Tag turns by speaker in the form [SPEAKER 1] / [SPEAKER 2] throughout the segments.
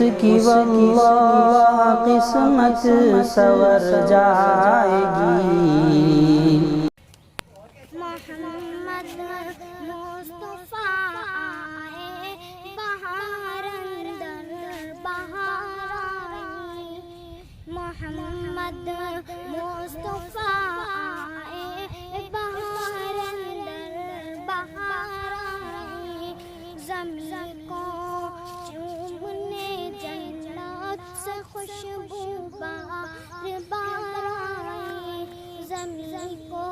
[SPEAKER 1] उसकी वल्लाह किस्मत सवर जाएगी।
[SPEAKER 2] मोहम्मद मुस्तफा आए बहार अंदर बहार आई। मोहम्मद मुस्तफा आए बहार अंदर बहार आई। ज़मीन को चूमने जन्नत से खुशबू बार बार आई। ज़मीन को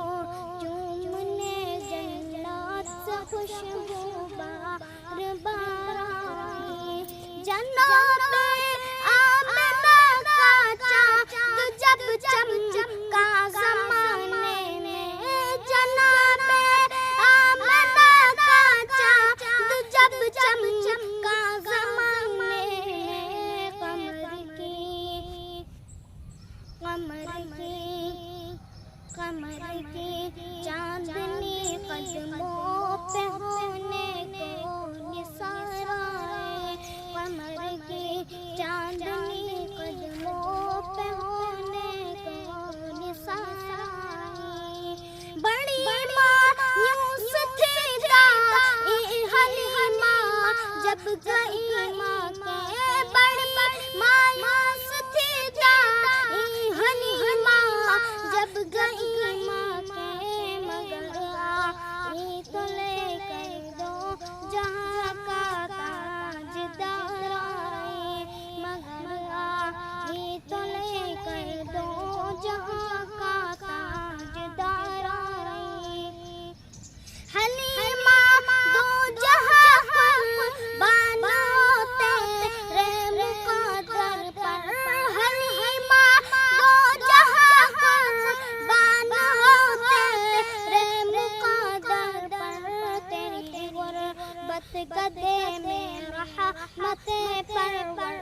[SPEAKER 2] चूमने जन्नत से खुशबू बार बार आई। जन्नत आमना का चाँद जब चमका ज़माने में। जन्नत आमना का चाँद जब चमका ज़माने में। कमर की चांदनी कदमों पे होने को निसारा है। कमर की चांदनी कदमों पे होने को निसारा है। बड़ी मायूस थी दाई हलीमा जब गई माँ के। बड़ी मायूस थी दाई हलीमा जब गई माँ के। मगर आई तो लेकर दो जहाँ का ताजदार आए। मगर आई तो लेकर दो जहाँ का ताजदार आए। हलीमा दो जहाँ कुर्बान तेरे मुक़द्दर पर। हलीमा दो जहाँ कुर्बान तेरे मुक़द्दर पर। तेरी गुर्बत गदे में रहमत परवर